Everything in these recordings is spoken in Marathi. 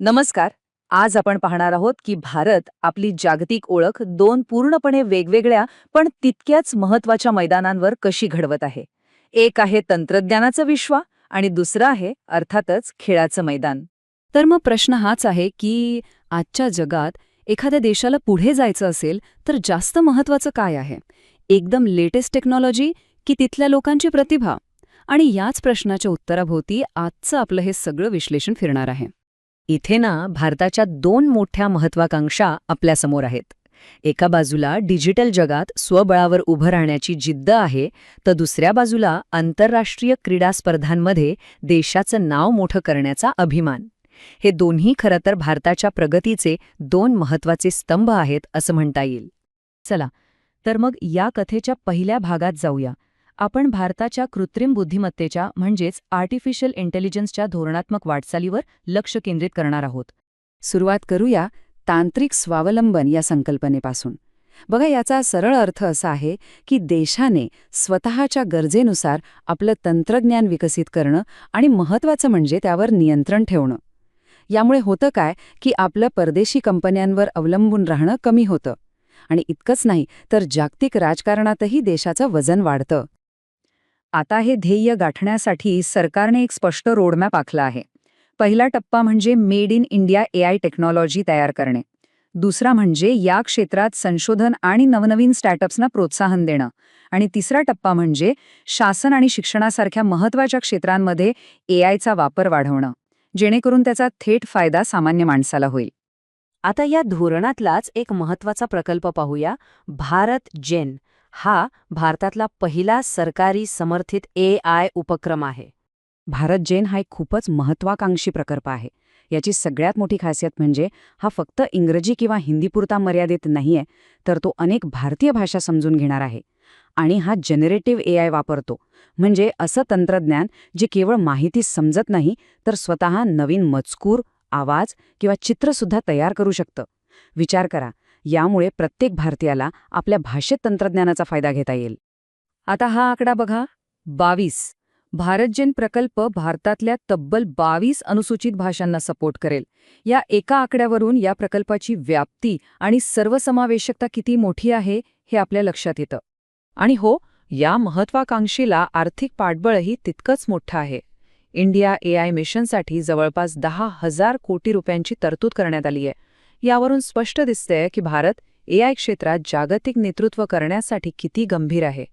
नमस्कार. आज आपण पाहणार आहोत की भारत आपली जागतिक ओळख दोन पूर्णपणे वेगवेगळ्या पण तितक्याच महत्वाच्या मैदानांवर कशी घडवत आहे. एक आहे तंत्रज्ञानाचं विश्व आणि दुसरं आहे अर्थातच खेळाचं मैदान. तर मग प्रश्न हाच आहे की आजच्या जगात एखाद्या देशाला पुढे जायचं असेल तर जास्त महत्वाचं काय आहे? एकदम लेटेस्ट टेक्नॉलॉजी की तिथल्या लोकांची प्रतिभा? आणि याच प्रश्नाच्या उत्तराभोवती आजचं आपलं हे सगळं विश्लेषण फिरणार आहे. इथे ना भारताच्या दोन मोठ्या महत्वाकांक्षा आपल्यासमोर आहेत. एका बाजूला डिजिटल जगात स्वबळावर उभं राहण्याची जिद्द आहे, तर दुसऱ्या बाजूला आंतरराष्ट्रीय क्रीडा स्पर्धांमध्ये देशाचं नाव मोठं करण्याचा अभिमान. हे दोन्ही खरं तर भारताच्या प्रगतीचे दोन महत्वाचे स्तंभ आहेत असं म्हणता येईल. चला तर मग या कथेच्या पहिल्या भागात जाऊया. आपण भारताच्या कृत्रिम बुद्धिमत्तेच्या म्हणजेच आर्टिफिशियल इंटेलिजन्सच्या धोरणात्मक वाटचालीवर लक्ष केंद्रित करणार आहोत. सुरुवात करूया तांत्रिक स्वावलंबन या संकल्पनेपासून. बघा, याचा सरळ अर्थ असा आहे की देशाने स्वतःच्या गरजेनुसार आपलं तंत्रज्ञान विकसित करणं आणि महत्त्वाचं म्हणजे त्यावर नियंत्रण ठेवणं. यामुळे होतं काय की आपलं परदेशी कंपन्यांवर अवलंबून राहणं कमी होतं. आणि इतकंच नाही तर जागतिक राजकारणातही देशाचं वजन वाढतं. आता हे ध्येय गाठण्यासाठी सरकारने एक स्पष्ट रोडमॅप आखला आहे. पहिला टप्पा म्हणजे made in India AI technology तयार करणे. दुसरा म्हणजे या क्षेत्रात संशोधन आणि नवनवीन स्टार्टअप्सना प्रोत्साहन देणं. आणि तिसरा टप्पा म्हणजे शासन आणि शिक्षणासारख्या महत्त्वाच्या क्षेत्रांमध्ये AIचा वापर वाढवणं, जेणेकरून त्याचा थेट फायदा सामान्य माणसाला होईल. आता या धोरणातलाच एक महत्त्वाचा प्रकल्प पाहूया, भारत जेन. हा भारतातला पहिला सरकारी समर्थित AI उपक्रम आहे. भारत जेन हा एक खूपच महत्वाकांक्षी प्रकल्प आहे. याची सगळ्यात मोठी खासियत म्हणजे हा फक्त इंग्रजी किंवा हिंदीपुरता मर्यादित नाहीये, तर तो अनेक भारतीय भाषा समजून घेणार आहे. आणि हा जनरेटिव्ह AI वापरतो, म्हणजे असं तंत्रज्ञान जे केवळ माहिती समजत नाही तर स्वतः नवीन मजकूर, आवाज किंवा चित्रसुद्धा तयार करू शकतं. विचार करा, यामुळे प्रत्येक भारतीयाला आपल्या भाषेत तंत्रज्ञानाचा फायदा घेता येईल. आता हा आकडा बघा, 22. भारत जेन प्रकल्प भारतातल्या तब्बल 22 अनुसूचित भाषांना सपोर्ट करेल. या एका आकड्यावरून या प्रकल्पाची व्याप्ती आणि सर्वसमावेशकता किती मोठी आहे हे आपल्या लक्षात येतं. आणि हो, या महत्वाकांक्षीला आर्थिक पाठबळही तितकंच मोठं आहे. इंडिया AI मिशनसाठी जवळपास 10,000 कोटी रुपयांची तरतूद करण्यात आली आहे. यावरून स्पष्ट दिसतंय की भारत AI क्षेत्रात जागतिक नेतृत्व करण्यासाठी किती गंभीर आहे.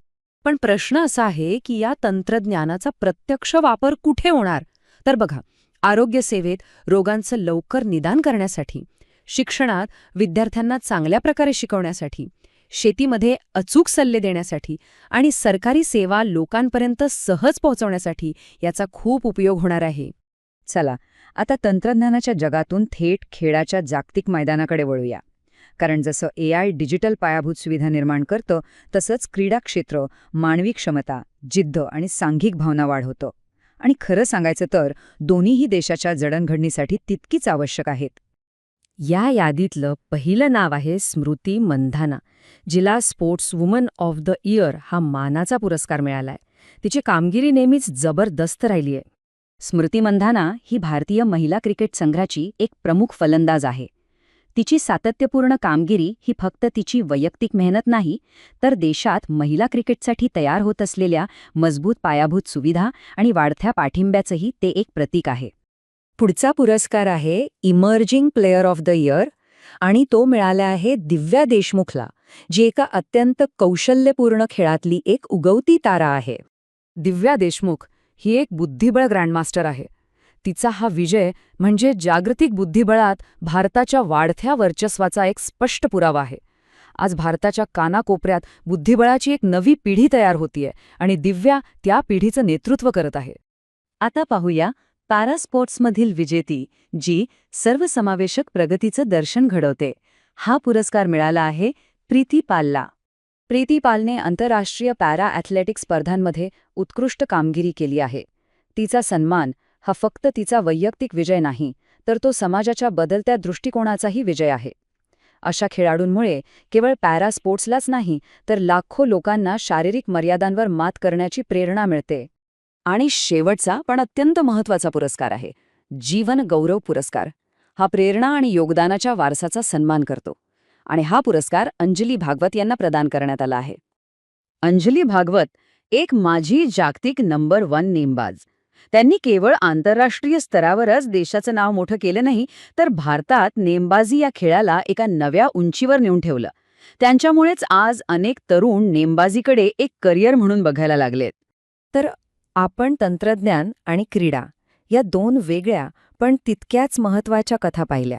पण प्रश्न असा आहे की या तंत्रज्ञानाचा प्रत्यक्ष वापर कुठे होणार? तर बघा, आरोग्य सेवेत रोगांचं लवकर निदान करण्यासाठी, शिक्षणात विद्यार्थ्यांना चांगल्या प्रकारे शिकवण्यासाठी, शेतीमध्ये अचूक सल्ले देण्यासाठी आणि सरकारी सेवा लोकांपर्यंत सहज पोहोचवण्यासाठी याचा खूप उपयोग होणार आहे. चला आता तंत्रज्ञानाच्या जगातून थेट खेळाच्या जागतिक मैदानाकडे वळूया. कारण जसं AI डिजिटल पायाभूत सुविधा निर्माण करतं, तसंच क्रीडा क्षेत्र मानवी क्षमता, जिद्द आणि सांघिक भावना वाढवतं. आणि खरं सांगायचं तर दोन्हीही देशाच्या जडणघडणीसाठी तितकीच आवश्यक आहेत. या यादीतलं पहिलं नाव आहे स्मृती मंधाना, जिला sports woman of the year हा मानाचा पुरस्कार मिळालाय. तिची कामगिरी नेहमीच जबरदस्त राहिलीय. स्मृती मंधाना ही भारतीय महिला क्रिकेट संघाची एक प्रमुख फलंदाज आहे. तिची सातत्यपूर्ण कामगिरी ही फक्त तिची वैयक्तिक मेहनत नाही, तर देशात महिला क्रिकेटसाठी तयार होत असलेल्या मजबूत पायाभूत सुविधा आणि वाढत्या पाठिंब्याचंही ते एक प्रतीक आहे. पुढचा पुरस्कार आहे emerging player of the year आणि तो मिळाला आहे दिव्या देशमुखला, जी एका अत्यंत कौशल्यपूर्ण खेळातली एक उगवती तारा आहे. दिव्या देशमुख ही एक बुद्धिबळ ग्रँडमास्टर आहे. तिचा हा विजय म्हणजे जागतिक बुद्धिबळात भारताच्या वाढत्या वर्चस्वाचा एक स्पष्ट पुरावा आहे. आज भारताच्या कानाकोपऱ्यात बुद्धिबळाची एक नवी पिढी तयार होतीये आणि दिव्या त्या पिढीचं नेतृत्व करत आहे. आता पाहूया पॅरा स्पोर्ट्समधील विजेती, जी सर्वसमावेशक प्रगतीचं दर्शन घडवते. हा पुरस्कार मिळाला आहे प्रीती पालला. प्रीती पालने आंतरराष्ट्रीय पॅरा ॲथलेटिक्स स्पर्धांमध्ये उत्कृष्ट कामगिरी केली आहे. तिचा सन्मान हा फक्त तिचा वैयक्तिक विजय नाही, तर तो समाजाच्या बदलत्या दृष्टिकोनाचाही विजय आहे. अशा खेळाडूंमुळे केवळ पॅरा स्पोर्ट्सलाच नाही, तर लाखो लोकांना शारीरिक मर्यादांवर मात करण्याची प्रेरणा मिळते. आणि शेवटचा पण अत्यंत महत्त्वाचा पुरस्कार आहे जीवन गौरव पुरस्कार. हा प्रेरणा आणि योगदानाच्या वारसाचा सन्मान करतो. आणि हा पुरस्कार अंजली भागवत यांना प्रदान करण्यात आला आहे. अंजली भागवत एक माजी जागतिक नंबर 1 नेमबाज. त्यांनी केवळ आंतरराष्ट्रीय स्तरावरच देशाचं नाव मोठं केलं नाही, तर भारतात नेमबाजी या खेळाला एका नव्या उंचीवर नेऊन ठेवलं. त्यांच्यामुळेच आज अनेक तरुण नेमबाजीकडे एक करिअर म्हणून बघायला लागलेत. तर आपण तंत्रज्ञान आणि क्रीडा या दोन वेगळ्या पण तितक्याच महत्त्वाच्या कथा पाहिल्या.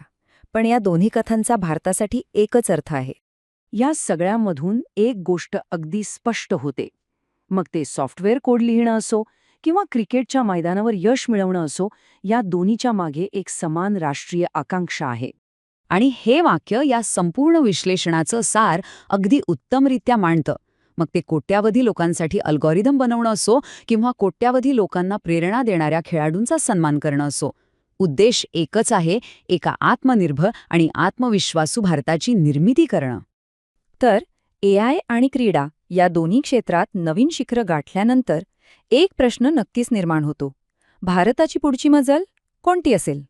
पण या दोन्ही कथांचा भारतासाठी एकच अर्थ आहे. या सगळ्यामधून एक गोष्ट अगदी स्पष्ट होते. मग ते सॉफ्टवेअर कोड लिहिणं असो किंवा क्रिकेटच्या मैदानावर यश मिळवणं असो, या दोन्हीच्या मागे एक समान राष्ट्रीय आकांक्षा आहे. आणि हे वाक्य या संपूर्ण विश्लेषणाचं सार अगदी उत्तमरित्या मांडतं. मग ते कोट्यावधी लोकांसाठी अल्गोरिदम बनवणं असो किंवा कोट्यावधी लोकांना प्रेरणा देणाऱ्या खेळाडूंचा सन्मान करणं असो, उद्देश एकच आहे, एका आत्मनिर्भर आणि आत्मविश्वासू भारताची निर्मिती करणं. तर AI आणि क्रीडा या दोन्ही क्षेत्रात नवीन शिखरं गाठल्यानंतर एक प्रश्न नक्कीच निर्माण होतो. भारताची पुढची मजल कोणती असेल?